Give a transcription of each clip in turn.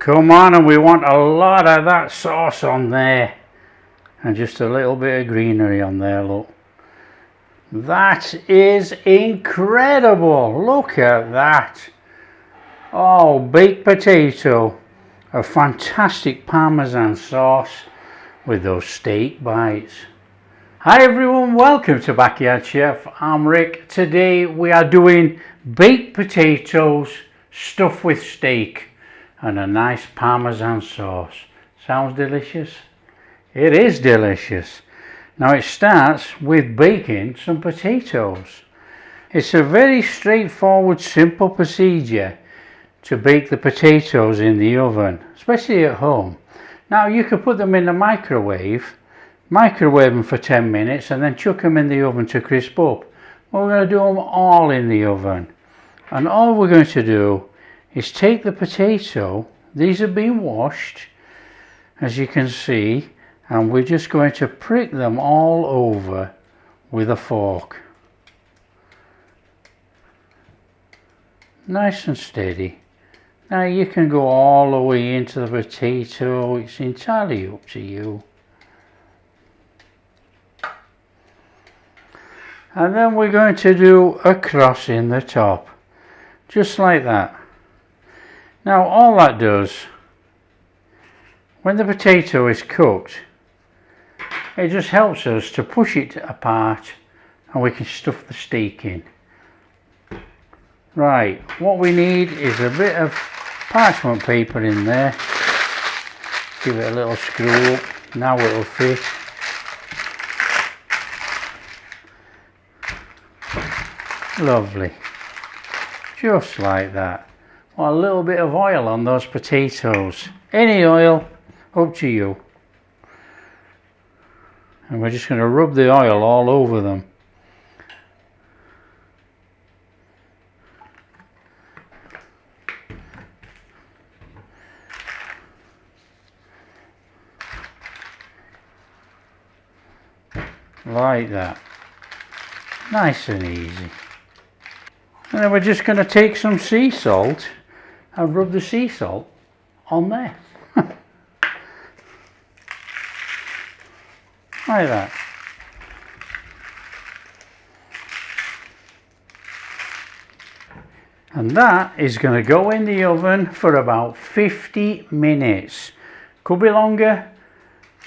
Come on, and we want a lot of that sauce on there. And just a little bit of greenery on there, look. That is incredible. Look at that. Oh, baked potato. A fantastic Parmesan sauce with those steak bites. Hi everyone, welcome to Backyard Chef. I'm Rick. Today we are doing baked potatoes stuffed with steak and a nice Parmesan sauce. Sounds delicious? It is delicious. Now it starts with baking some potatoes. It's a very straightforward, simple procedure to bake the potatoes in the oven, especially at home. Now you could put them in the microwave them for 10 minutes and then chuck them in the oven to crisp up. Well, we're going to do them all in the oven. And all we're going to do is take the potato, these have been washed, as you can see, and we're just going to prick them all over with a fork. Nice and steady. Now you can go all the way into the potato, it's entirely up to you. And then we're going to do a cross in the top, just like that. Now all that does, when the potato is cooked, it just helps us to push it apart and we can stuff the steak in. Right, what we need is a bit of parchment paper in there. Give it a little screw up, now it'll fit. Lovely, just like that. Well, a little bit of oil on those potatoes, any oil, up to you. And we're just going to rub the oil all over them. Like that. Nice and easy. And then we're just going to take some sea salt and rub the sea salt on there. Like that. And that is going to go in the oven for about 50 minutes. Could be longer.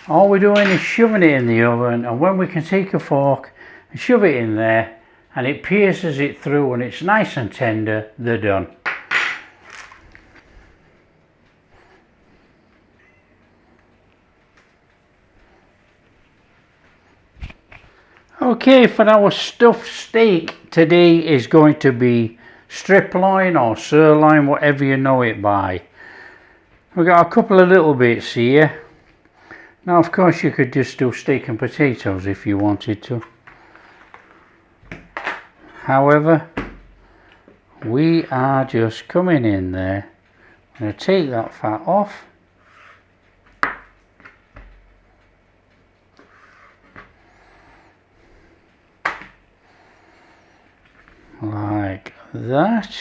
All we're doing is shoving it in the oven, and when we can take a fork and shove it in there and it pierces it through and it's nice and tender, they're done. Okay, for our stuffed steak today is going to be strip loin or sirloin, whatever you know it by. We've got a couple of little bits here. Now of course you could just do steak and potatoes if you wanted to. However, we are just coming in there. I'm going to take that fat off. Like that.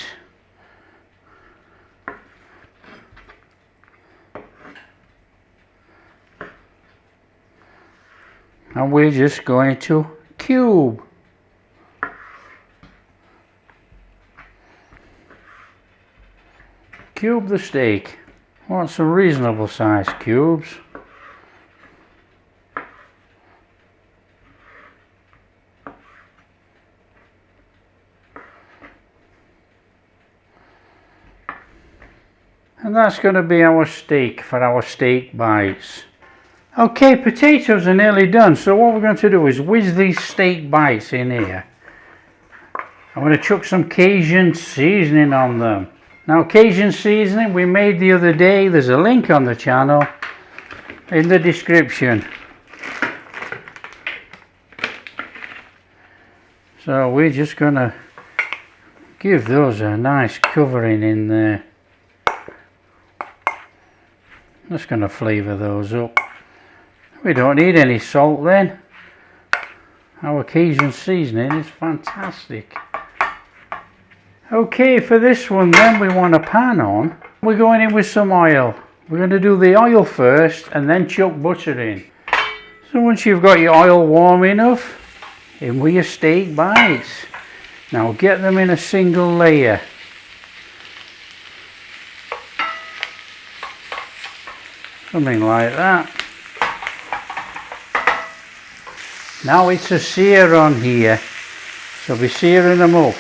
And we're just going to cube. Cube the steak. Want some reasonable size cubes. And that's going to be our steak for our steak bites. Okay, potatoes are nearly done, so what we're going to do is whiz these steak bites in here. I'm going to chuck some Cajun seasoning on them. Now Cajun seasoning we made the other day, there's a link on the channel in the description. So we're just going to give those a nice covering in there. Just going to flavour those up. We don't need any salt then. Our Cajun seasoning is fantastic. Okay, for this one then we want a pan on. We're going in with some oil. We're going to do the oil first and then chuck butter in. So once you've got your oil warm enough, in with your steak bites. Now get them in a single layer. Something like that. Now it's a sear on here, so be searing them up.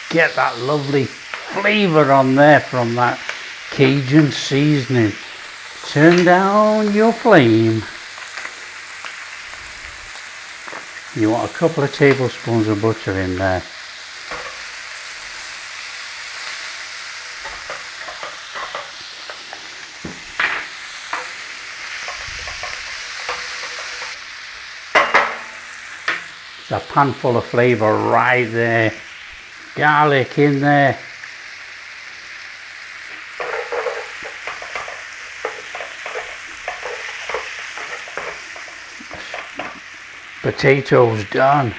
Get that lovely flavour on there from that Cajun seasoning. Turn down your flame. You want a couple of tablespoons of butter in there. A pan full of flavour right there. Garlic in there. Potatoes done.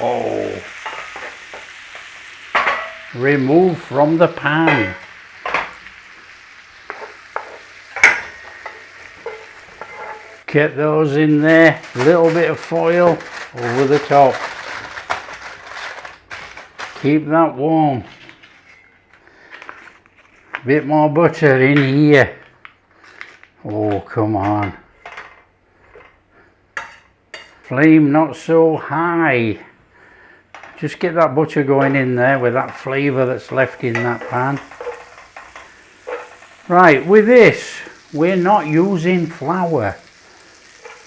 Oh. Remove from the pan. Get those in there, a little bit of foil over the top. Keep that warm. A bit more butter in here. Oh, come on. Flame not so high. Just get that butter going in there with that flavour that's left in that pan. Right, with this, we're not using flour.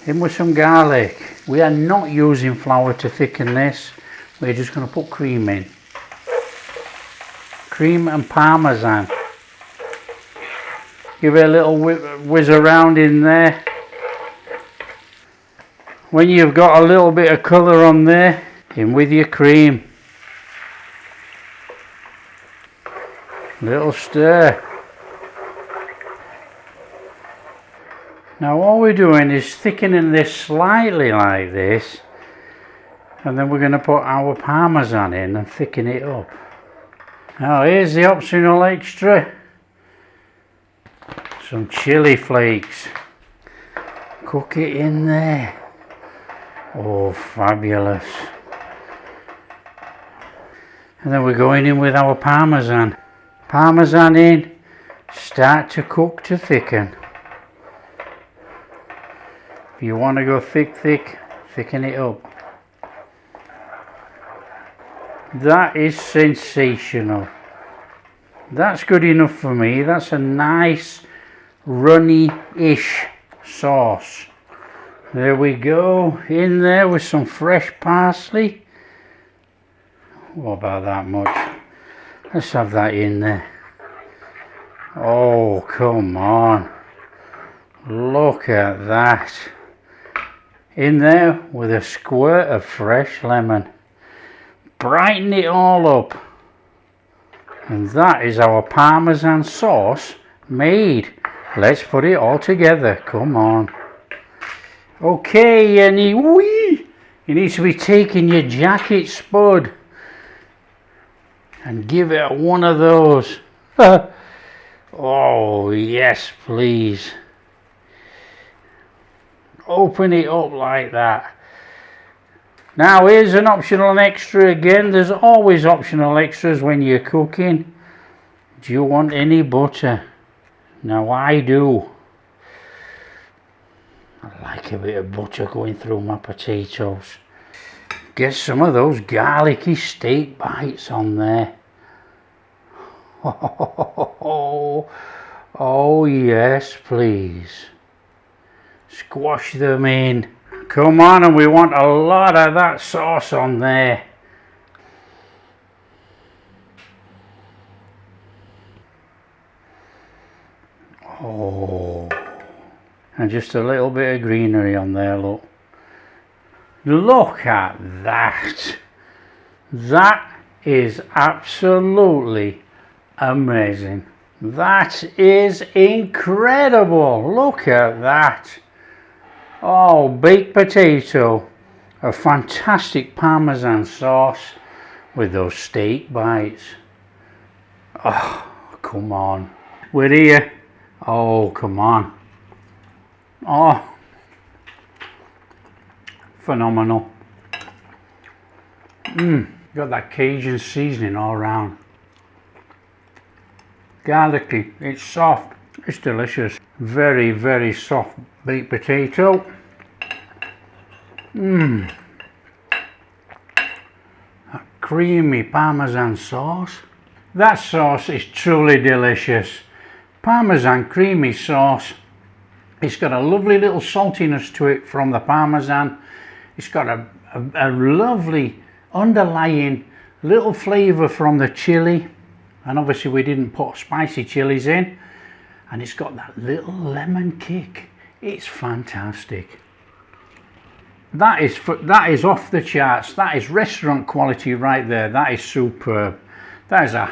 In with some garlic. We are not using flour to thicken this. We're just going to put cream in. Cream and parmesan. Give it a little whiz around in there. When you've got a little bit of colour on there, in with your cream. Little stir. Now all we're doing is thickening this slightly like this, and then we're going to put our parmesan in and thicken it up. Now here's the optional extra. Some chili flakes. Cook it in there. Oh, fabulous. And then we're going in with our parmesan. Parmesan in, start to cook to thicken. If you want to go thick, thicken it up. That is sensational. That's good enough for me. That's a nice runny-ish sauce. There we go, in there with some fresh parsley. What about that much? Let's have that in there. Oh, come on. Look at that. In there with a squirt of fresh lemon. Brighten it all up. And that is our Parmesan sauce made. Let's put it all together. Come on. Okay, you need to be taking your jacket, Spud, and give it one of those. Oh, yes, please. Open it up like that. Now here's an optional extra again. There's always optional extras when you're cooking. Do you want any butter? Now I do. I like a bit of butter going through my potatoes. Get some of those garlicky steak bites on there. Oh yes, please. Squash them in. Come on, and we want a lot of that sauce on there. Oh, and just a little bit of greenery on there, look. Look at that. That is absolutely amazing. That is incredible. Look at that. Oh, baked potato, a fantastic Parmesan sauce with those steak bites. Oh, come on. We're here. Oh, come on. Oh, phenomenal. Got that Cajun seasoning all around. Garlicky, it's soft, it's delicious. Very, very soft baked potato. That creamy Parmesan sauce. That sauce is truly delicious. Parmesan creamy sauce. It's got a lovely little saltiness to it from the Parmesan. It's got a lovely underlying little flavour from the chili. And obviously we didn't put spicy chilies in. And it's got that little lemon kick. It's fantastic. That is off the charts. That is restaurant quality right there. That is superb. That is a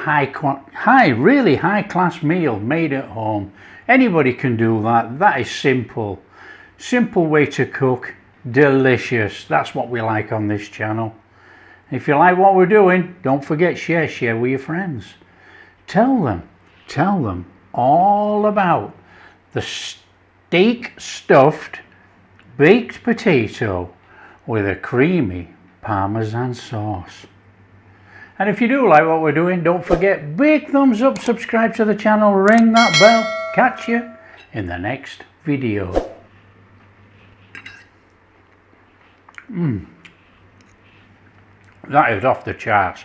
really high class meal made at home. Anybody can do that. That is simple. Simple way to cook. Delicious. That's what we like on this channel. If you like what we're doing, don't forget share with your friends. Tell them all about the steak stuffed baked potato with a creamy Parmesan sauce. And if you do like what we're doing, don't forget, big thumbs up, subscribe to the channel, ring that bell. Catch you in the next video. That is off the charts.